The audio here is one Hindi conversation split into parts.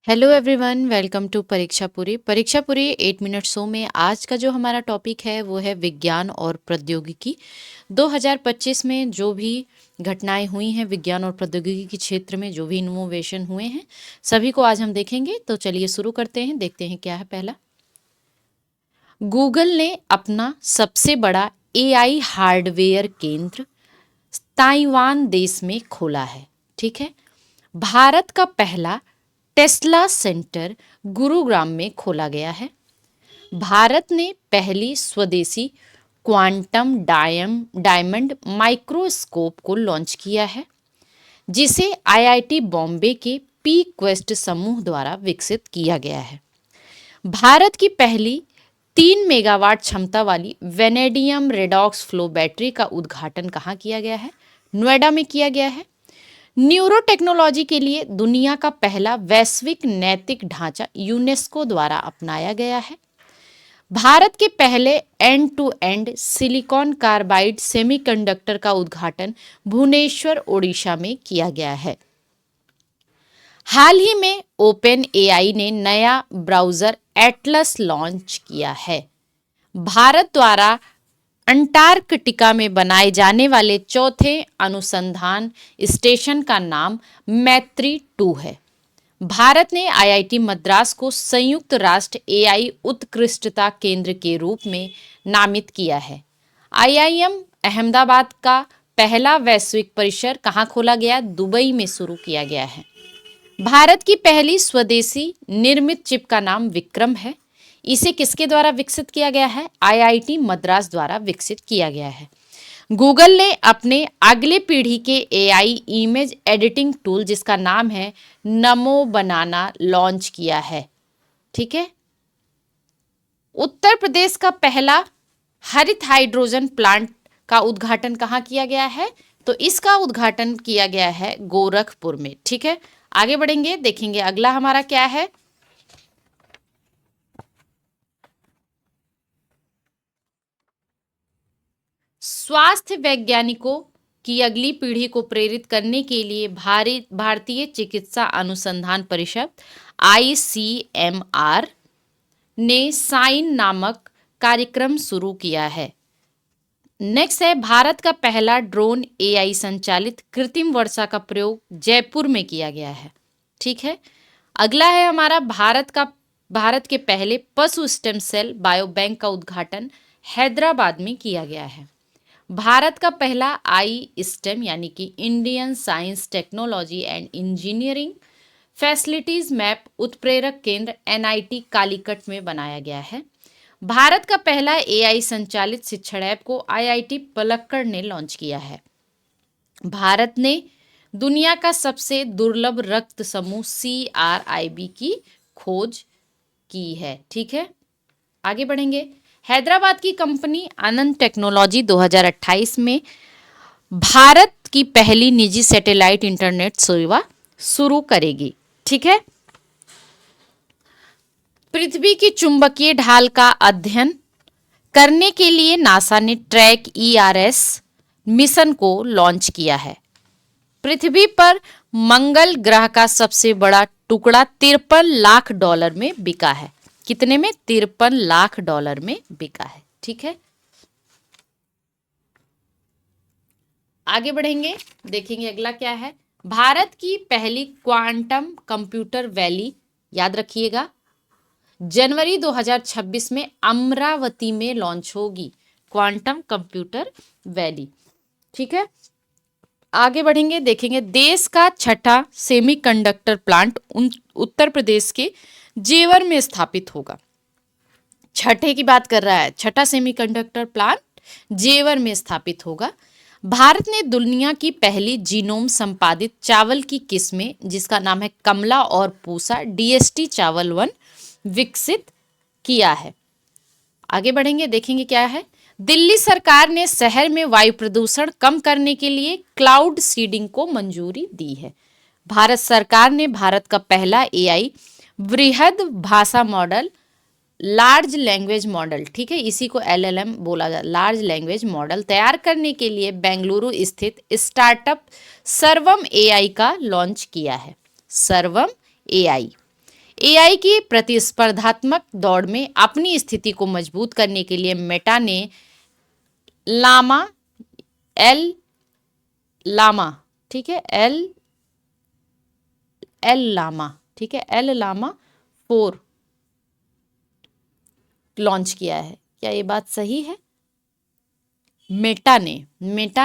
हेलो एवरीवन, वेलकम टू परीक्षा पूरी 8 मिनट शो में आज का जो हमारा टॉपिक है वो है विज्ञान और प्रौद्योगिकी। 2025 में जो भी घटनाएं हुई हैं विज्ञान और प्रौद्योगिकी के क्षेत्र में, जो भी इनोवेशन हुए हैं, सभी को आज हम देखेंगे। तो चलिए शुरू करते हैं, देखते हैं क्या है पहला। गूगल ने अपना सबसे बड़ा एआई हार्डवेयर केंद्र ताइवान देश में खोला है। ठीक है। भारत का पहला टेस्ला सेंटर गुरुग्राम में खोला गया है। भारत ने पहली स्वदेशी क्वांटम डायमंड माइक्रोस्कोप को लॉन्च किया है, जिसे आईआईटी बॉम्बे के पी क्वेस्ट समूह द्वारा विकसित किया गया है। भारत की पहली 3 मेगावाट क्षमता वाली वेनेडियम रेडॉक्स फ्लो बैटरी का उद्घाटन कहाँ किया गया है? नोएडा में किया गया है। न्यूरो टेक्नोलॉजी के लिए दुनिया का पहला वैश्विक नैतिक ढांचा यूनेस्को द्वारा अपनाया गया है। भारत के पहले end to end silicon carbide semiconductor का उद्घाटन भुवनेश्वर ओडिशा में किया गया है। हाल ही में ओपन एआई ने नया ब्राउजर एटलस लॉन्च किया है। भारत द्वारा अंटार्कटिका में बनाए जाने वाले चौथे अनुसंधान स्टेशन का नाम मैत्री-2 है। भारत ने आईआईटी मद्रास को संयुक्त राष्ट्र एआई उत्कृष्टता केंद्र के रूप में नामित किया है। आईआईएम अहमदाबाद का पहला वैश्विक परिसर कहाँ खोला गया? दुबई में शुरू किया गया है। भारत की पहली स्वदेशी निर्मित चिप का नाम विक्रम है। इसे किसके द्वारा विकसित किया गया है? आईआईटी मद्रास द्वारा विकसित किया गया है। गूगल ने अपने अगले पीढ़ी के एआई इमेज एडिटिंग टूल, जिसका नाम है नमो बनाना, लॉन्च किया है। ठीक है। उत्तर प्रदेश का पहला हरित हाइड्रोजन प्लांट का उद्घाटन कहाँ किया गया है? तो इसका उद्घाटन किया गया है गोरखपुर में। ठीक है। आगे बढ़ेंगे, देखेंगे अगला हमारा क्या है। स्वास्थ्य वैज्ञानिकों की अगली पीढ़ी को प्रेरित करने के लिए भारतीय चिकित्सा अनुसंधान परिषद आईसीएमआर ने साइन नामक कार्यक्रम शुरू किया है। नेक्स्ट है, भारत का पहला ड्रोन एआई संचालित कृत्रिम वर्षा का प्रयोग जयपुर में किया गया है। ठीक है। अगला है हमारा भारत के पहले पशु स्टेम सेल बायोबैंक का उद्घाटन हैदराबाद में किया गया है। भारत का पहला आई स्टेम यानी कि Indian science technology and engineering facilities map उत्प्रेरक केंद्र एनआईटी कालीकट में बनाया गया है। भारत का पहला एआई संचालित शिक्षण ऐप को आईआईटी पलक्कड़ ने लॉन्च किया है। भारत ने दुनिया का सबसे दुर्लभ रक्त समूह CRIB की खोज की है। ठीक है। आगे बढ़ेंगे। हैदराबाद की कंपनी आनंद टेक्नोलॉजी 2028 में भारत की पहली निजी सैटेलाइट इंटरनेट सेवा शुरू करेगी। ठीक है। पृथ्वी की चुंबकीय ढाल का अध्ययन करने के लिए नासा ने ट्रैक ERS मिशन को लॉन्च किया है। पृथ्वी पर मंगल ग्रह का सबसे बड़ा टुकड़ा $53 लाख में बिका है। कितने में? $53 लाख में बिका है। ठीक है। आगे बढ़ेंगे, देखेंगे अगला क्या है। भारत की पहली क्वांटम कंप्यूटर वैली, याद रखिएगा, जनवरी 2026 में अमरावती में लॉन्च होगी। Quantum computer valley. ठीक है। आगे बढ़ेंगे, देखेंगे देश का छठा सेमीकंडक्टर प्लांट उत्तर प्रदेश के जेवर में स्थापित होगा। छठे की बात कर रहा है, छठा सेमीकंडक्टर प्लांट जेवर में स्थापित होगा। भारत ने दुनिया की पहली जीनोम संपादित चावल की किस्में, जिसका नाम है कमला और पूसा DST चावल 1, विकसित किया है। आगे बढ़ेंगे, देखेंगे क्या है। दिल्ली सरकार ने शहर में वायु प्रदूषण कम करने के लिए क्लाउड सीडिंग को मंजूरी दी है। भारत सरकार ने भारत का पहला एआई वृहद भाषा मॉडल, लार्ज लैंग्वेज मॉडल, ठीक है, इसी को LLM बोला जाता, लार्ज लैंग्वेज मॉडल तैयार करने के लिए बेंगलुरु स्थित स्टार्टअप सर्वम एआई का लॉन्च किया है। सर्वम एआई। एआई की प्रतिस्पर्धात्मक दौड़ में अपनी स्थिति को मजबूत करने के लिए मेटा ने लामा एल लामा ठीक है एल लामा ठीक है एल लामा 4 लॉन्च किया है। क्या ये बात सही है? मेटा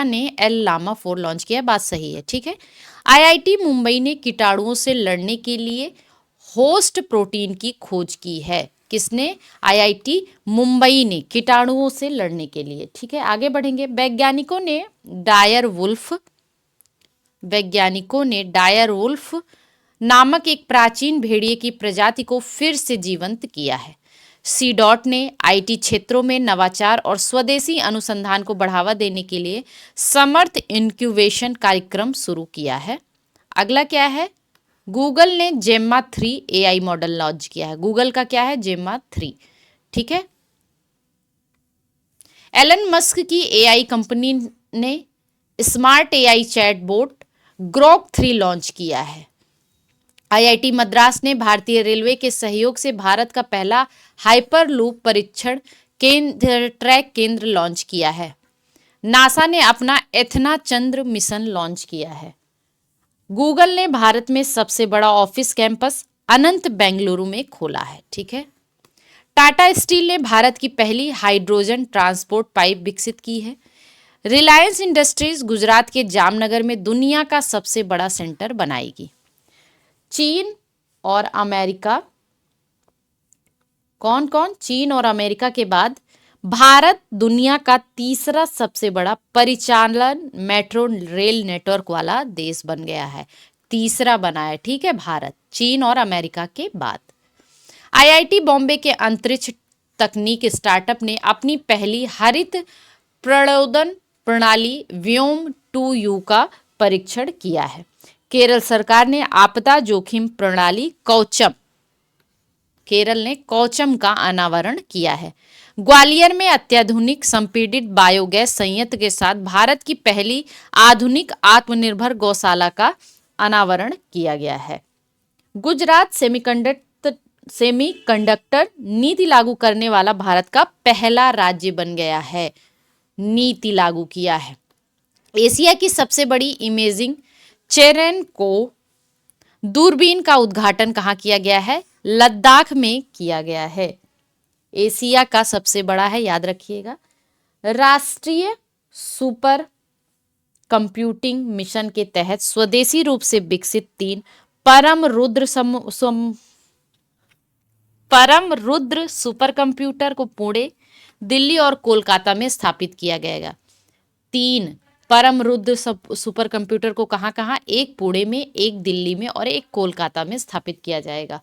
ने एल लामा 4 लॉन्च किया, बात सही है। ठीक है। आईआईटी मुंबई ने कीटाणुओं से लड़ने के लिए होस्ट प्रोटीन की खोज की है। किसने? आईआईटी मुंबई ने, कीटाणुओं से लड़ने के लिए। ठीक है, आगे बढ़ेंगे। वैज्ञानिकों ने डायर वुल्फ नामक एक प्राचीन भेड़िए की प्रजाति को फिर से जीवंत किया है। सीडॉट ने आईटी क्षेत्रों में नवाचार और स्वदेशी अनुसंधान को बढ़ावा देने के लिए समर्थ इंक्यूबेशन कार्यक्रम शुरू किया है। अगला क्या है? गूगल ने जेम्मा 3 एआई मॉडल लॉन्च किया है। गूगल का क्या है? जेम्मा 3। ठीक है। एलन मस्क की एआई कंपनी ने smart AI chatbot Grok 3 launch किया है। आईआईटी मद्रास ने भारतीय रेलवे के सहयोग से भारत का पहला हाइपरलूप परीक्षण ट्रैक केंद्र लॉन्च किया है। नासा ने अपना एथना चंद्र मिशन लॉन्च किया है। गूगल ने भारत में सबसे बड़ा ऑफिस कैंपस अनंत बेंगलुरु में खोला है। ठीक है। टाटा स्टील ने भारत की पहली हाइड्रोजन ट्रांसपोर्ट पाइप विकसित की है। रिलायंस इंडस्ट्रीज गुजरात के जामनगर में दुनिया का सबसे बड़ा सेंटर बनाएगी। चीन और अमेरिका, कौन कौन? चीन और अमेरिका के बाद भारत दुनिया का तीसरा सबसे बड़ा परिचालन मेट्रो रेल नेटवर्क वाला देश बन गया है। तीसरा बना है। ठीक है, भारत चीन और अमेरिका के बाद। आईआईटी बॉम्बे के अंतरिक्ष तकनीक स्टार्टअप ने अपनी पहली हरित प्रणोदन प्रणाली व्योम 2U का परीक्षण किया है। केरल सरकार ने आपदा जोखिम प्रणाली केरल ने कौचम का अनावरण किया है। ग्वालियर में अत्याधुनिक संपीड़ित बायोगैस संयंत्र के साथ भारत की पहली आधुनिक आत्मनिर्भर गौशाला का अनावरण किया गया है। गुजरात सेमीकंडक्टर नीति लागू करने वाला भारत का पहला राज्य बन गया है। नीति लागू किया है। एशिया की सबसे बड़ी इमेजिंग चेरेन को दूरबीन का उद्घाटन कहाँ किया गया है? लद्दाख में किया गया है। एशिया का सबसे बड़ा है, याद रखिएगा। राष्ट्रीय सुपर कंप्यूटिंग मिशन के तहत स्वदेशी रूप से विकसित 3 परम रुद्र सुपर कंप्यूटर को पुणे, दिल्ली और कोलकाता में स्थापित किया गया। 3 परम रुद्र सुपर कंप्यूटर को कहाँ? एक पुणे में, एक दिल्ली में और एक कोलकाता में स्थापित किया जाएगा।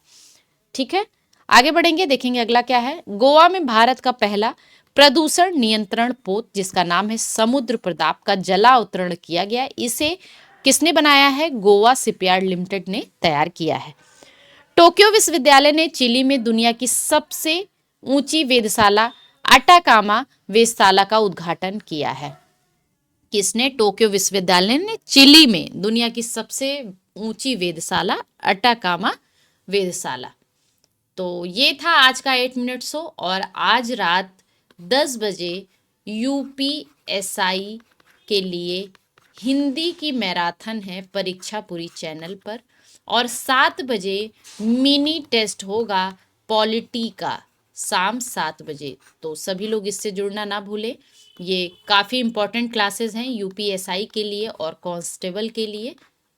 ठीक है, आगे बढ़ेंगे, देखेंगे अगला क्या है। गोवा में भारत का पहला प्रदूषण नियंत्रण पोत जिसका नाम है समुद्र प्रताप का जलावतरण किया गया। इसे किसने बनाया है? गोवा शिपयार्ड लिमिटेड ने तैयार किया है। टोक्यो विश्वविद्यालय ने चिली में दुनिया की सबसे ऊंची वेधशाला अटाकामा वेधशाला का उद्घाटन किया है। किसने? टोक्यो विश्वविद्यालय ने चिली में दुनिया की सबसे ऊंची वेधशाला अटाकामा वेधशाला। तो ये था आज का 8 मिनट शो। और आज रात 10 बजे यूपीएसआई के लिए हिंदी की मैराथन है परीक्षा पूरी चैनल पर। और 7 बजे मिनी टेस्ट होगा पॉलिटी का, शाम 7 बजे। तो सभी लोग इससे जुड़ना ना भूलें। ये काफ़ी इम्पॉर्टेंट क्लासेस हैं यूपीएसआई के लिए और कांस्टेबल के लिए।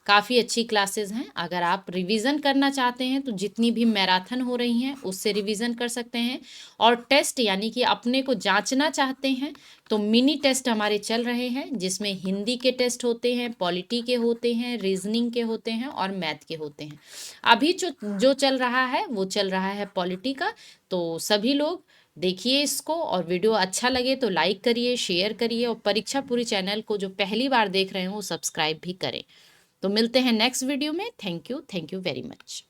काफ़ी अच्छी क्लासेस हैं। अगर आप रिवीजन करना चाहते हैं तो जितनी भी मैराथन हो रही हैं उससे रिवीजन कर सकते हैं। और टेस्ट यानी कि अपने को जांचना चाहते हैं तो मिनी टेस्ट हमारे चल रहे हैं, जिसमें हिंदी के टेस्ट होते हैं, पॉलिटी के होते हैं, रीजनिंग के होते हैं और मैथ के होते हैं। अभी जो चल रहा है वो चल रहा है पॉलिटी का। तो सभी लोग देखिए इसको, और वीडियो अच्छा लगे तो लाइक करिए, शेयर करिए, और परीक्षा पूरी चैनल को जो पहली बार देख रहे हो वो सब्सक्राइब भी करें। तो मिलते हैं नेक्स्ट वीडियो में। Thank you very much.